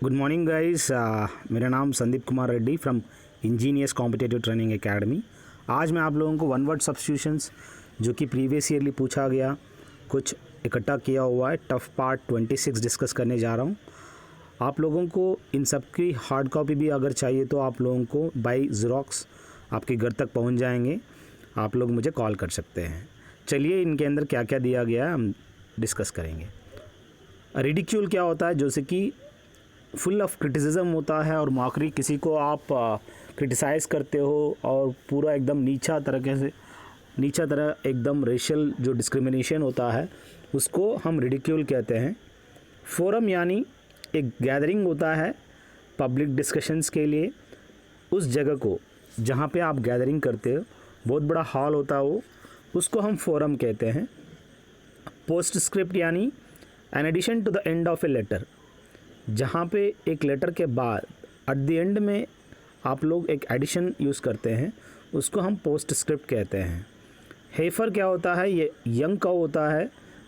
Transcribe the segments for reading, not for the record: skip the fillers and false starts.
Good morning guys. मेरा नाम Sandeep Kumar Reddy from engineers competitive training academy. आज मैं आप लोगों को वन वर्ड सब्स्टिट्यूशंस जो कि प्रीवियस ईयरली पूछा गया कुछ इकट्ठा किया हुआ है, टफ पार्ट 26 डिस्कस करने जा रहा हूं। आप लोगों को इन सब की हार्ड कॉपी भी अगर चाहिए तो आप लोगों को बाय ज़ेरॉक्स आपके घर तक पहुंच जाएंगे। आप लोग मुझे कॉल कर सकते हैं। चलिए इनके अंदर क्या क्या दिया गया है हम डिस्कस करेंगे। रिडिक्यूल क्या होता है? जैसे कि फुल ऑफ क्रिटिसिज्म होता है और मॉकरी, किसी को आप क्रिटिसाइज़ करते हो और पूरा एकदम नीचा तरह एकदम रेशियल जो डिस्क्रिमिनेशन होता है उसको हम रिडिक्यूल कहते हैं। फोरम यानी एक गैदरिंग होता है पब्लिक डिस्कशंस के लिए। उस जगह को जहाँ पे आप गैदरिंग करते हो बहुत बड़ा हॉल होता है उसको हम फोरम कहते हैं। पोस्ट स्क्रिप्ट यानी an addition to the end of a letter, जहाँ पे एक लेटर के बाद एट द एंड में आप लोग एक एडिशन यूज़ करते हैं उसको हम पोस्ट स्क्रिप्ट कहते हैं। हेफर क्या होता है? ये यंग काउ होता है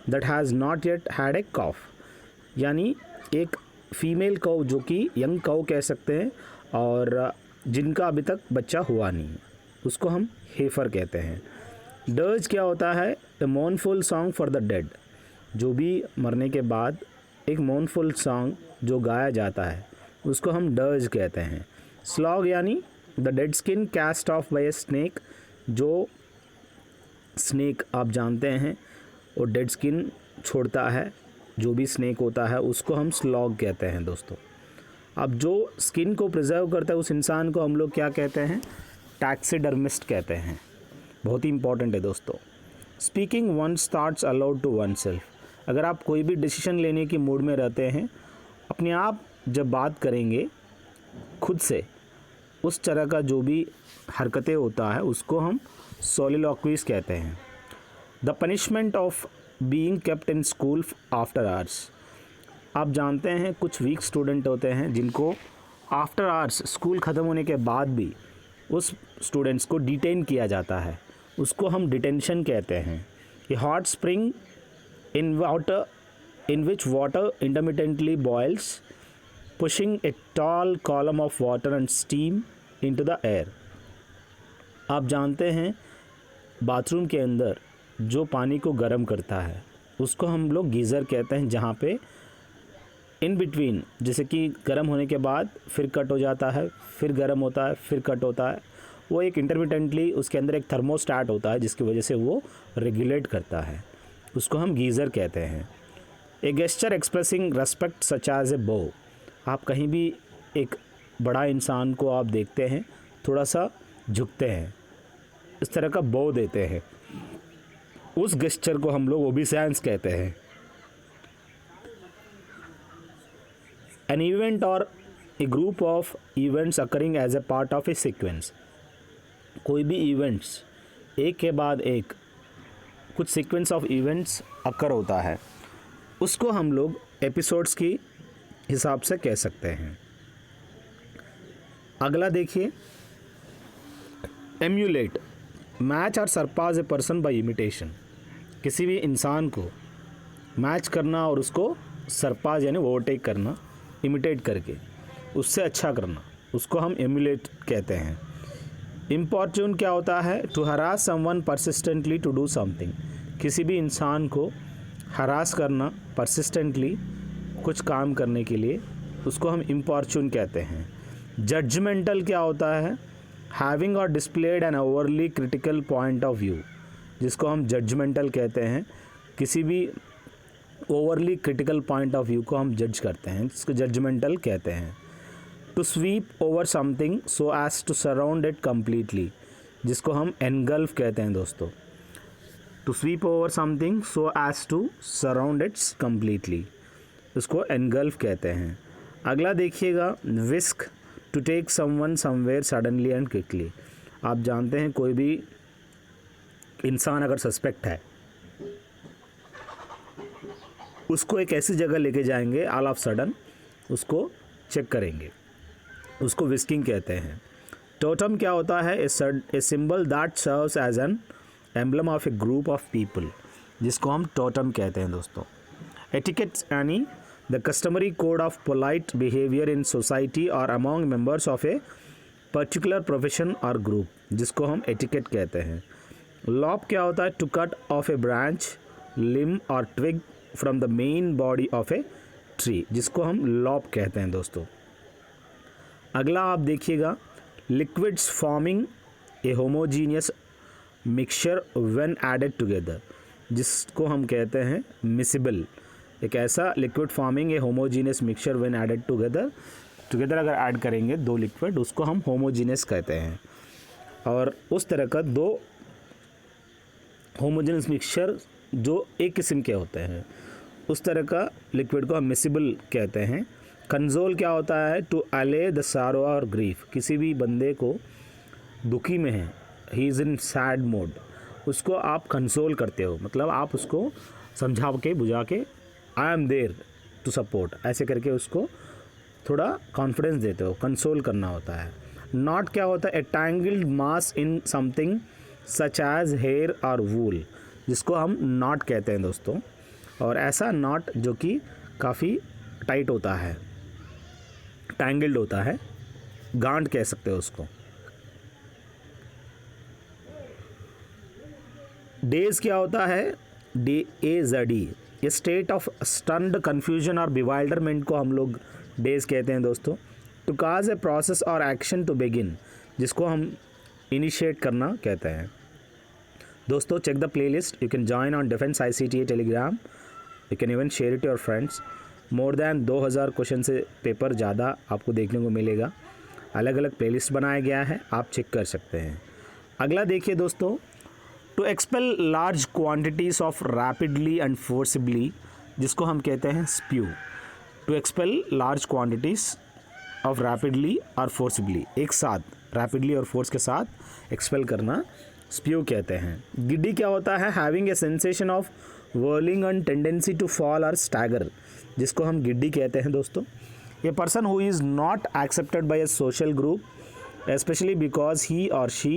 that has not yet had a calf, यानी एक फीमेल काउ जो कि यंग काउ कह सकते हैं और जिनका अभी तक बच्चा हुआ नहीं, उसको हम हेफर कहते हैं। डर्ज क्या होता है? A mournful song for the dead, जो भी मरने के बाद एक मोर्नफुल सॉन्ग जो गाया जाता है उसको हम डर्ज कहते हैं। स्लॉग यानी the dead skin cast off by a snake, जो स्नेक आप जानते हैं और डेड स्किन छोड़ता है, जो भी स्नेक होता है उसको हम स्लॉग कहते हैं दोस्तों। अब जो स्किन को प्रिजर्व करता है उस इंसान को हम लोग क्या कहते हैं? टैक्सीडर्मिस्ट कहते हैं। बहुत ही इंपॉर्टेंट है दोस्तों। Speaking one's thoughts aloud to oneself, अगर आप कोई भी डिसीजन लेने की मूड में रहते हैं, अपने आप जब बात करेंगे खुद से, उस तरह का जो भी हरकतें होता है उसको हम सोलिलोक्वीज कहते हैं। The punishment of being kept in school after hours, आप जानते हैं कुछ वीक स्टूडेंट होते हैं जिनको आफ्टर आवर्स स्कूल ख़त्म होने के बाद भी उस स्टूडेंट्स को डिटेन किया जाता है, उसको हम डिटेंशन कहते हैं। ए hot spring in which water intermittently boils, pushing a tall column of water and steam into the air। आप जानते हैं बाथरूम के अंदर जो पानी को गर्म करता है उसको हम लोग गीज़र कहते हैं, जहाँ पे इन बिटवीन जैसे कि गर्म होने के बाद फिर कट हो जाता है, फिर गर्म होता है, फिर कट होता है, वो एक इंटरमिटेंटली उसके अंदर एक थर्मोस्टैट होता है जिसकी वजह से वो रेगुलेट करता है, उसको हम गीज़र कहते हैं। A gesture expressing respect such as a bow, आप कहीं भी एक बड़ा इंसान को आप देखते हैं थोड़ा सा झुकते हैं, इस तरह का बो देते हैं, उस गेस्चर को हम लोग ओबीसेंस कहते हैं। एन इवेंट और a group of events occurring as a part of a sequence, कोई भी इवेंट्स एक के बाद एक कुछ सीक्वेंस ऑफ इवेंट्स अकर होता है उसको हम लोग एपिसोड्स की हिसाब से कह सकते हैं। अगला देखिए, एम्यूलेट, मैच और surpass a person by imitation, किसी भी इंसान को मैच करना और उसको सरपास यानी ओवरटेक करना, इमिटेट करके उससे अच्छा करना, उसको हम एम्यूलेट कहते हैं। इम्पॉर्चून क्या होता है? To harass someone persistently to do something, किसी भी इंसान को हरास करना परसिस्टेंटली कुछ काम करने के लिए, उसको हम इम्पॉर्चून कहते हैं। जजमेंटल क्या होता है? हैविंग और displayed an overly critical point of view, जिसको हम जजमेंटल कहते हैं। किसी भी overly critical point of view को हम जज करते हैं, जिसको जजमेंटल कहते हैं। To sweep over something so as to surround it completely, जिसको हम एनगल्फ कहते हैं दोस्तों। To sweep over something so as to surround its completely, उसको एनगल्फ कहते हैं। अगला देखिएगा, whisk, to take someone somewhere suddenly and quickly, आप जानते हैं कोई भी इंसान अगर सस्पेक्ट है उसको एक ऐसी जगह लेके जाएंगे, ऑल ऑफ सडन उसको चेक करेंगे, उसको विस्किंग कहते हैं। टोटम क्या होता है? A symbol that serves as an emblem of a group of people, जिसको हम टोटम कहते हैं दोस्तों। एटिकेट्स यानी the customary code of polite behaviour in society और among members of a particular profession और ग्रुप, जिसको हम एटिकेट कहते हैं। लॉप क्या होता है? To cut off a branch, लिम और twig from the main body of a tree, जिसको हम लॉप कहते हैं दोस्तों। अगला आप देखिएगा, liquids forming a homogeneous mixture when added together, जिसको हम कहते हैं मिसिबल। एक ऐसा liquid forming a homogeneous mixture when added together अगर ऐड करेंगे दो लिक्विड, उसको हम होमोजीनियस कहते हैं। और उस तरह का दो होमोजीनियस मिक्सचर जो एक किस्म के होते हैं, उस तरह का लिक्विड को हम मिसिबल कहते हैं। कंसोल क्या होता है? टू अले द सारो और ग्रीफ, किसी भी बंदे को दुखी में है, he is in sad mode, उसको आप कंसोल करते हो, मतलब आप उसको समझा के बुझा के I am there to support, ऐसे करके उसको थोड़ा कॉन्फिडेंस देते हो, कंसोल करना होता है। नॉट क्या होता है? A tangled mass in something such as hair और वूल, जिसको हम नॉट कहते हैं दोस्तों। और ऐसा नॉट जो कि काफ़ी टाइट होता है, टैंगल्ड होता है, गांठ कह सकते हो उसको। डेज क्या होता है? DAZD, ये स्टेट ऑफ स्टन्ड कन्फ्यूजन और बिवाइल्डरमेंट को हम लोग डेज कहते हैं दोस्तों। टू काज ए प्रोसेस और एक्शन टू बिगिन, जिसको हम इनिशिएट करना कहते हैं दोस्तों। Check the playlist, you can join on defence ICTA Telegram, you can even share it your friends. More than 2000 question से पेपर ज़्यादा आपको देखने को मिलेगा, अलग अलग प्लेलिस्ट बनाया गया है, आप चेक कर सकते हैं। अगला देखिए दोस्तों, to expel large quantities of rapidly and forcibly, जिसको हम कहते हैं spew. To expel large quantities of rapidly और फोर्सिबली, एक साथ रैपिडली और फोर्स के साथ एक्सपेल करना स्प्यू कहते हैं। गिड्डी क्या होता है? Having a sensation of whirling and tendency to fall और स्टैगर, जिसको हम गिड्डी कहते हैं दोस्तों। A person who is not accepted by a social group, especially because he or she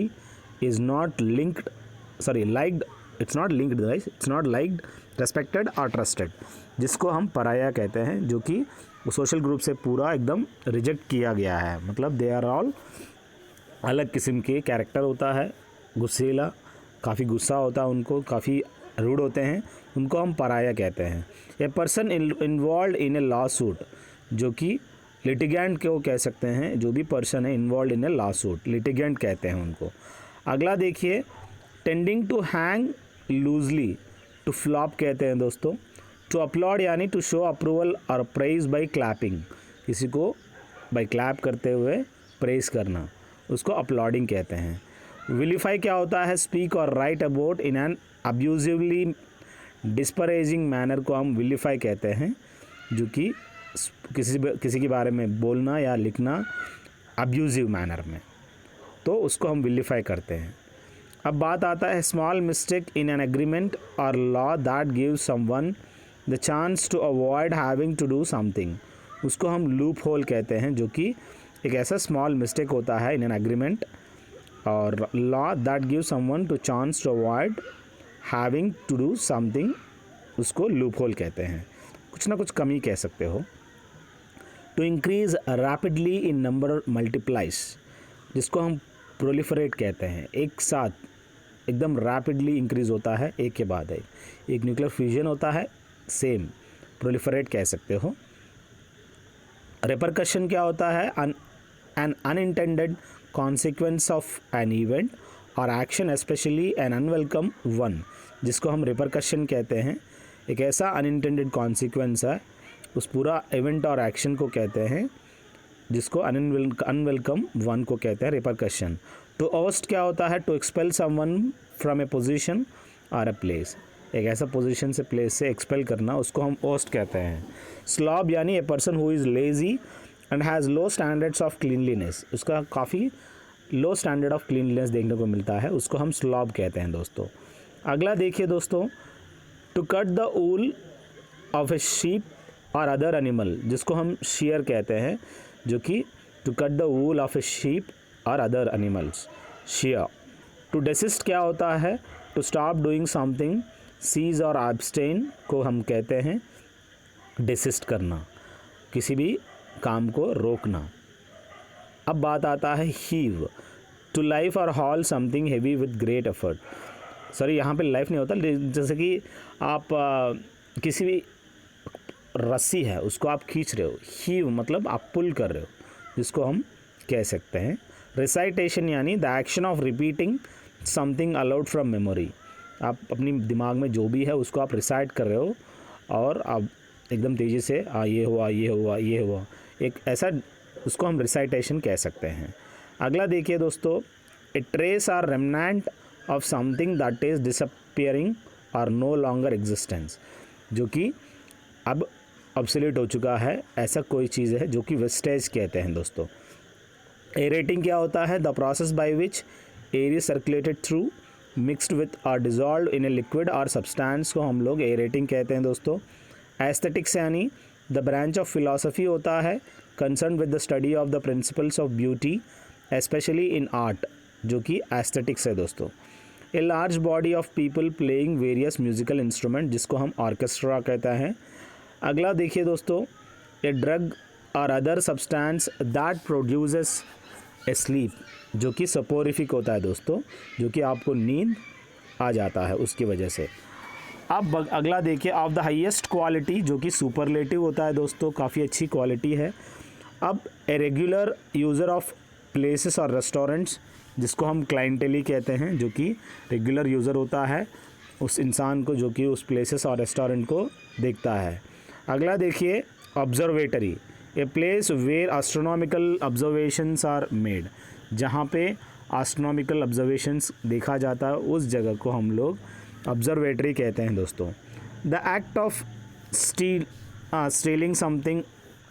is not linked, liked, it's not linked, guys, it's not liked, respected or trusted, जिसको हम पराया कहते हैं, जो कि सोशल ग्रुप से पूरा एकदम रिजेक्ट किया गया है, मतलब दे आर ऑल अलग किस्म के कैरेक्टर होता है, गुस्सेला, काफ़ी गुस्सा होता है उनको, काफ़ी रूड होते हैं, उनको हम पराया कहते हैं। A person involve in a law suit, जो कि लिटिगेंट को कह सकते हैं, जो भी पर्सन है involve in a lawsuit, litigant कहते हैं उनको। अगला देखिए, tending to hang loosely, to flop कहते हैं दोस्तों। टू अपलॉड यानी टू शो अप्रूवल और प्रेज बाई क्लैपिंग, किसी को बाई क्लैप करते हुए प्रेज करना, उसको अपलॉडिंग कहते हैं। विलीफाई क्या होता है? स्पीक और write about in an abusively disparaging manner को हम विलीफाई कहते हैं, जो कि किसी के बारे में बोलना या लिखना अब्यूजिव मैनर में, तो उसको हम विलीफाई करते हैं। अब बात आता है small mistake in an agreement और law that gives someone the chance to avoid having to do something, उसको हम लूप होल कहते हैं, जो कि एक ऐसा स्मॉल मिस्टेक होता है इन एन एग्रीमेंट और law that gives someone to chance to avoid having to do something, उसको लूप होल कहते हैं, कुछ ना कुछ कमी कह सकते हो। To increase rapidly in number multiplies, जिसको हम प्रोलिफरेट कहते हैं, एक साथ एकदम रैपिडली इंक्रीज होता है एक के बाद एक न्यूक्लियर फ्यूजन होता है, सेम प्रोलिफरेट कह सकते हो। रिपरकशन क्या होता है? An unintended consequence of an event और action, especially an unwelcome one, जिसको हम रिपरकशन कहते हैं। एक ऐसा अनइंटेंडेड कॉन्सिक्वेंस है उस पूरा इवेंट और एक्शन को कहते हैं, जिसको अनवेलकम वन को कहते हैं रिपरकशन। टू ओस्ट क्या होता है? To expel someone from a position और अ प्लेस, एक ऐसा पोजीशन से प्लेस से एक्सपेल करना, उसको हम ओस्ट कहते हैं। स्लॉब यानी ए person who is lazy and has low standards of cleanliness, उसका काफ़ी लो स्टैंडर्ड ऑफ क्लीनलीनेस देखने को मिलता है, उसको हम स्लॉब कहते हैं दोस्तों। अगला देखिए दोस्तों, to cut the wool of a sheep और अदर एनिमल, जिसको हम शेयर कहते हैं, जो कि to cut the wool of a sheep और other animals, shear. To desist क्या होता है? To stop doing something, cease और एब्सटेन को हम कहते हैं डिसिस्ट करना, किसी भी काम को रोकना। अब बात आता है हीव, टू लाइफ और hall something heavy with great effort. Sorry, यहाँ पे लाइफ नहीं होता, जैसे कि आप किसी भी रस्सी है उसको आप खींच रहे हो, हीव मतलब आप पुल कर रहे हो, जिसको हम कह सकते हैं रिसाइटेशन, यानी the action of repeating something allowed from memory. आप अपनी दिमाग में जो भी है उसको आप रिसाइट कर रहे हो और आप एकदम तेज़ी से ये हुआ, ये हुआ, ये हुआ, एक ऐसा, उसको हम रिसाइटेशन कह सकते हैं। अगला देखिए दोस्तों, a trace or remnant of something that is disappearing और नो लॉन्गर एग्जिस्टेंस, जो कि अब ऑब्सोल्यूट हो चुका है, ऐसा कोई चीज़ है जो कि वेस्टेज कहते हैं दोस्तों। एरेटिंग क्या होता है? The process by which air is circulated through mixed with और डिजॉल्व इन ए लिक्विड और सब्सटेंस को हम लोग एरेटिंग कहते हैं दोस्तों। एस्थेटिक्स यानी द ब्रांच ऑफ फिलॉसफी होता है concern with the study of the principles of beauty especially in art, जो कि एस्थेटिक्स है दोस्तों। A large body of people playing various musical instrument, जिसको हम ऑर्केस्ट्रा कहते हैं। अगला देखिए दोस्तों, ए ड्रग और other substance that produces A sleep, जो कि सपोरिफिक होता है दोस्तों, जो कि आपको नींद आ जाता है उसकी वजह से। अब अगला देखिए, ऑफ द हाईएस्ट क्वालिटी, जो कि सुपरलेटिव होता है दोस्तों, काफ़ी अच्छी क्वालिटी है। अब a regular user of places और रेस्टोरेंट्स, जिसको हम क्लाइंटेली कहते हैं, जो कि रेगुलर यूज़र होता है उस इंसान को जो कि उस प्लेसेस और रेस्टोरेंट को देखता है। अगला देखिए, observatory, a place where astronomical observations are made, जहाँ पे एस्ट्रोनॉमिकल ऑब्जर्वेशंस देखा जाता है उस जगह को हम लोग ऑब्जर्वेटरी कहते हैं दोस्तों। The act of stealing something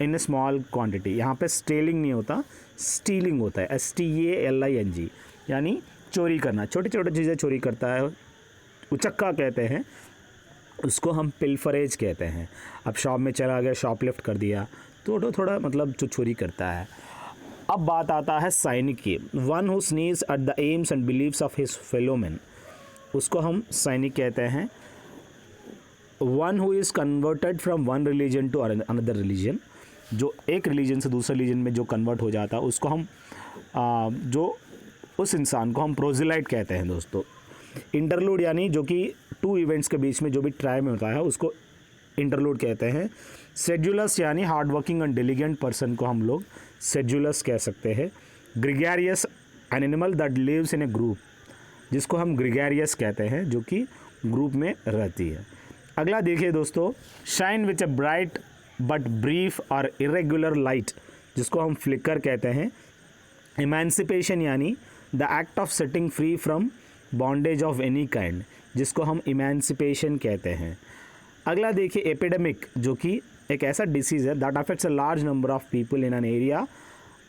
in A small quantity, यहाँ पे स्टेलिंग नहीं होता, स्टीलिंग होता है, STALING, यानी चोरी करना, छोटी छोटी चीज़ें चोरी करता है, उचक्का कहते हैं उसको, हम पिल्फरेज कहते हैं। अब शॉप में चला गया, शॉप लिफ्ट कर दिया, तो थोड़ा मतलब जो चोरी करता है। अब बात आता है साइनिक की, one who sneers at the aims and believes of his fellow man, उसको हम साइनिक कहते हैं। One who is converted from one religion to another religion, जो एक रिलीजन से दूसरे रिलीजन में जो कन्वर्ट हो जाता है उसको हम जो उस इंसान को हम प्रोजिलाइट कहते हैं दोस्तों। इंटरलूड यानी जो कि टू इवेंट्स के बीच में जो भी ट्राई में होता है उसको इंटरलूड कहते हैं। सेड्यूलस यानी hard working and diligent person को हम लोग सेड्यूलस कह सकते हैं। Gregarious an animal that lives in a group, जिसको हम ग्रिगेरियस कहते हैं, जो कि ग्रुप में रहती है। अगला देखिए दोस्तों, shine which a bright but brief और इरेगुलर लाइट, जिसको हम फ्लिकर कहते हैं। इमेंसिपेशन यानी the act of setting free from bondage of any kind, जिसको हम इमेंसिपेशन कहते हैं। अगला देखिए, एपिडेमिक, जो कि एक ऐसा डिसीज़ है that affects a large number of people in an area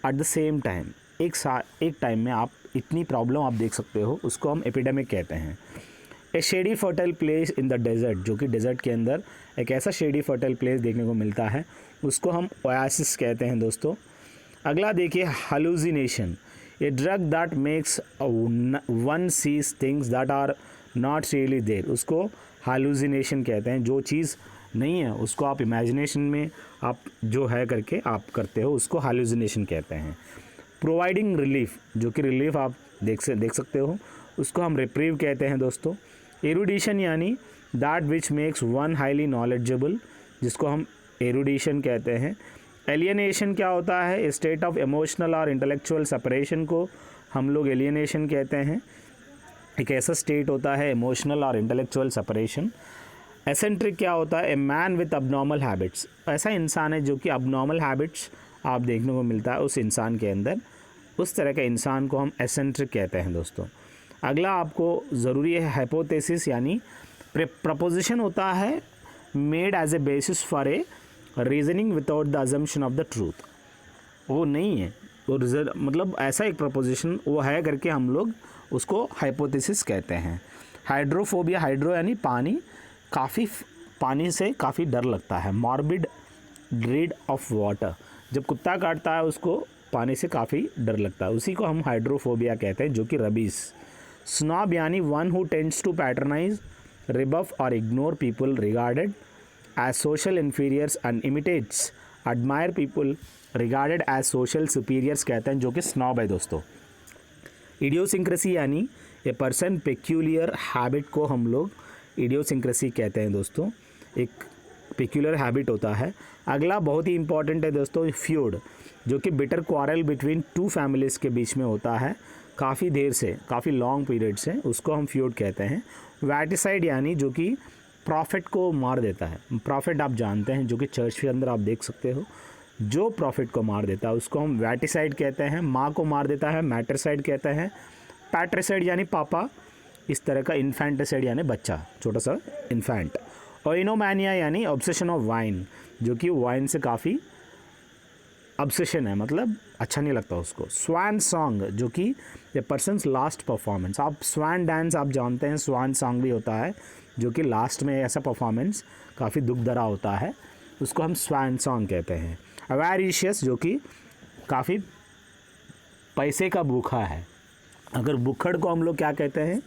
at the same time, एक टाइम में आप इतनी प्रॉब्लम आप देख सकते हो, उसको हम एपिडेमिक कहते हैं। A shady fertile place in the desert, जो कि डेजर्ट के अंदर एक ऐसा शेडी फर्टाइल प्लेस देखने को मिलता है, उसको हम ओएसिस कहते हैं दोस्तों। अगला देखिए, hallucination, a drug that makes one sees things that are not really there, उसको हालुसिनेशन कहते हैं। जो चीज़ नहीं है उसको आप इमेजिनेशन में आप जो है करके आप करते हो, उसको हालुसिनेशन कहते हैं। प्रोवाइडिंग रिलीफ, जो कि रिलीफ आप देख सकते हो, उसको हम रिप्रीव कहते हैं दोस्तों। एरुडिशन यानी that which makes one highly knowledgeable, जिसको हम एरुडिशन कहते हैं। एलियनेशन क्या होता है? स्टेट ऑफ इमोशनल और इंटेलेक्चुअल सेपरेशन को हम लोग एलियनेशन कहते हैं। एक ऐसा स्टेट होता है इमोशनल और इंटेलेक्चुअल सेपरेशन। एसेंट्रिक क्या होता है? A man with abnormal habits, ऐसा इंसान है जो कि अबनॉर्मल हैबिट्स आप देखने को मिलता है उस इंसान के अंदर, उस तरह के इंसान को हम एसेंट्रिक कहते हैं दोस्तों। अगला आपको ज़रूरी है हाइपोथेसिस, यानी प्रपोजिशन होता है made as a basis for a reasoning without the assumption of the truth. वो नहीं है, वो मतलब ऐसा एक प्रपोजिशन वो है करके हम लोग उसको हाइपोथेसिस कहते हैं। हाइड्रोफोबिया, हाइड्रो यानी पानी, पानी से काफ़ी डर लगता है। मॉर्बिड ड्रीड ऑफ वाटर, जब कुत्ता काटता है उसको पानी से काफ़ी डर लगता है, उसी को हम हाइड्रोफोबिया कहते हैं, जो कि रबीज। स्नॉब यानी one who tends to patronise, rebuff और ignore people regarded as social inferiors and imitates admire people regarded as social superiors कहते हैं, जो कि स्नॉब है दोस्तों। इडियोसिंक्रेसी यानी ए पर्सन पेक्यूलियर हैबिट को हम लोग इडियोसिंक्रेसी कहते हैं दोस्तों, एक पेक्यूलर हैबिट होता है। अगला बहुत ही इंपॉर्टेंट है दोस्तों, फ्यूड, जो कि bitter quarrel between two families के बीच में होता है काफ़ी देर से, काफ़ी लॉन्ग पीरियड से, उसको हम फ्यूड कहते हैं। वैटिसाइड यानी जो कि प्रॉफिट को मार देता है। प्रॉफिट आप जानते हैं, जो कि चर्च के अंदर आप देख सकते हो, जो प्रॉफिट को मार देता है उसको हम वैटिसाइड कहते हैं। माँ को मार देता है मैट्रिसाइड कहते हैं। पैट्रिसाइड यानी पापा, इस तरह का। इन्फेंटिसाइड यानी बच्चा, छोटा सा इन्फेंट। और इनोमैनिया यानी ऑब्सेशन ऑफ वाइन, जो कि वाइन से काफ़ी ऑब्सेशन है, मतलब अच्छा नहीं लगता उसको। स्वान सॉन्ग, जो कि ए पर्सनस लास्ट परफॉर्मेंस। आप स्वान डांस आप जानते हैं, स्वान सॉन्ग भी होता है, जो कि लास्ट में ऐसा परफॉर्मेंस काफ़ी दुख भरा होता है, उसको हम स्वान सॉन्ग कहते हैं। अवेरिशियस, जो कि काफ़ी पैसे का भूखा है। अगर भुक्खड़ को हम लोग क्या कहते हैं,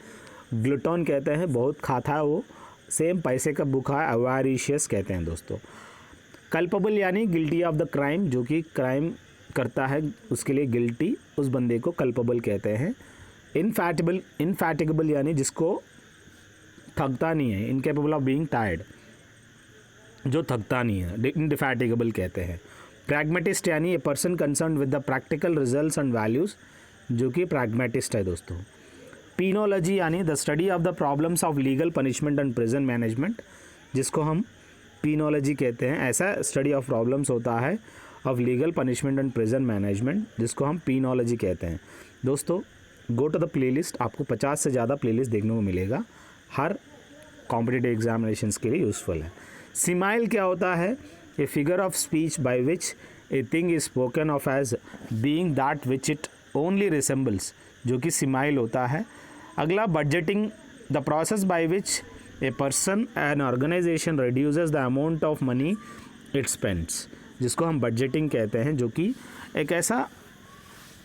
ग्लूटन कहते हैं, बहुत खाता है वो, सेम पैसे का भूखा है, अवेरिशियस कहते हैं दोस्तों। कल्पेबल यानी गिल्टी ऑफ द क्राइम, जो कि क्राइम करता है उसके लिए गिल्टी, उस बंदे को कल्पेबल कहते हैं। इनफैटिगेबल यानी जिसको थकता नहीं है, इनकेपेबल ऑफ बीइंग टायर्ड, जो थकता नहीं है, इनडिफैटिगेबल कहते हैं। प्रैग्मेटिस्ट यानी a person concern with the practical results and values, जो कि प्रैग्मेटिस्ट है दोस्तों। पीनोलॉजी यानी the study of the problems of legal punishment and prison management, जिसको हम पीनोलॉजी कहते हैं। ऐसा स्टडी ऑफ प्रॉब्लम्स होता है of legal punishment and prison management, जिसको हम पीनोलॉजी कहते हैं। दोस्तों गो टू द प्लेलिस्ट, आपको 50 से ज़्यादा प्लेलिस्ट देखने को मिलेगा, हर कॉम्पिटिटिव एग्जामिनेशंस के लिए यूज़फुल है। सिमाइल क्या होता है, a figure of speech by which a thing is spoken of as being that which it only resembles, जो कि सिमाइल होता है। अगला budgeting, the process by which a person an organisation reduces the amount of money it spends, जिसको हम budgeting कहते हैं, जो कि एक ऐसा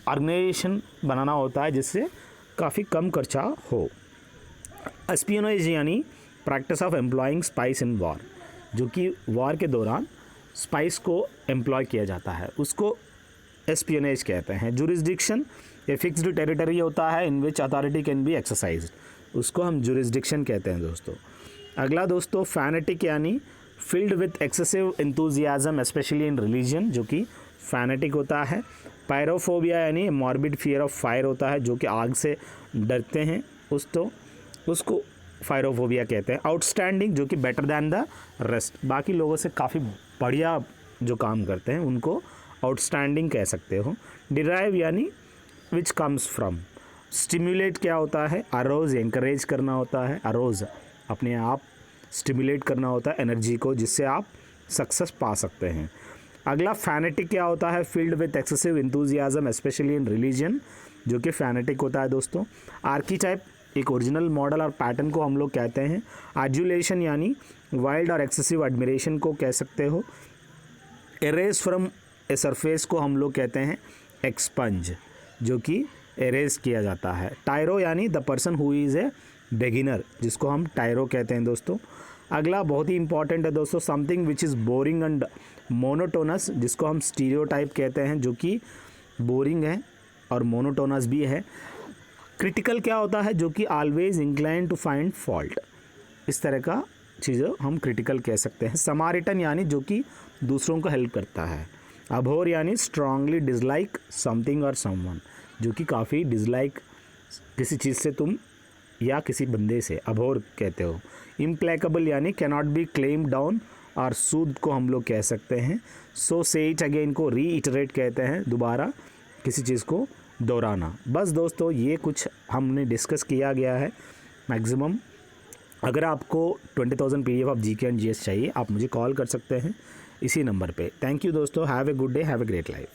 ऑर्गेनाइजेशन बनाना होता है जिससे काफ़ी कम खर्चा हो। एस्पियोनेज यानी practice of employing spice in war, जो कि वॉर के दौरान स्पाइस को एम्प्लॉय किया जाता है, उसको एस्पियोनेज कहते हैं। जुरिस्डिक्शन, ये फिक्स्ड टेरिटरी होता है इन विच अथॉरिटी कैन बी एक्सरसाइज्ड, उसको हम जुरिस्डिक्शन कहते हैं दोस्तों। अगला दोस्तों फैनेटिक यानी filled with excessive enthusiasm specially in religion, जो कि फैनेटिक होता है। पायरोफोबिया यानी मॉर्बिड फियर ऑफ फायर होता है, जो कि आग से डरते हैं, उसको फायरोफोबिया कहते हैं। आउटस्टैंडिंग, जो कि बेटर दैन द रेस्ट, बाकी लोगों से काफ़ी बढ़िया जो काम करते हैं उनको आउटस्टैंडिंग कह सकते हो। डिराइव यानी विच कम्स फ्रॉम। स्टिमुलेट क्या होता है, अरोज एंकरेज करना होता है, अरोज अपने आप स्टिमुलेट करना होता है एनर्जी को, जिससे आप सक्सेस पा सकते हैं। अगला फैनेटिक क्या होता है, field with excessive enthusiasm specially in religion, जो कि फैनेटिक होता है दोस्तों। आर्कीटाइप, एक ओरिजिनल मॉडल और पैटर्न को हम लोग कहते हैं। एजुलेशन यानी वाइल्ड और एक्सेसिव एडमिरेशन को कह सकते हो। एरेज फ्रॉम ए सरफेस को हम लोग कहते हैं एक्सपंज, जो कि एरेज किया जाता है। टायरो यानी the person who is a beginner, जिसको हम टायरो कहते हैं दोस्तों। अगला बहुत ही इंपॉर्टेंट है दोस्तों, something which is boring and monotonous, जिसको हम स्टीरियोटाइप कहते हैं, जो कि बोरिंग है और मोनोटोनस भी है। क्रिटिकल क्या होता है, जो कि always incline to find fault, इस तरह का चीज़ें हम क्रिटिकल कह सकते हैं। समारिटन यानी जो कि दूसरों को हेल्प करता है। अबोर यानी स्ट्रांगली डिसलाइक समथिंग और समवन, जो कि काफ़ी डिसलाइक किसी चीज़ से तुम या किसी बंदे से अबोर कहते हो। इम्प्लेकेबल यानी कैनॉट बी क्लेम डाउन और सूद को हम लोग कह सकते हैं। सो से इट अगेन को रीइटरेट कहते हैं, दोबारा किसी चीज़ को दोहराना। बस दोस्तों ये कुछ हमने डिस्कस किया गया है मैक्सिमम। अगर आपको 20,000 PDF of GK and GS चाहिए, आप मुझे कॉल कर सकते हैं इसी नंबर पे। थैंक यू दोस्तों, have a good day, have a great life.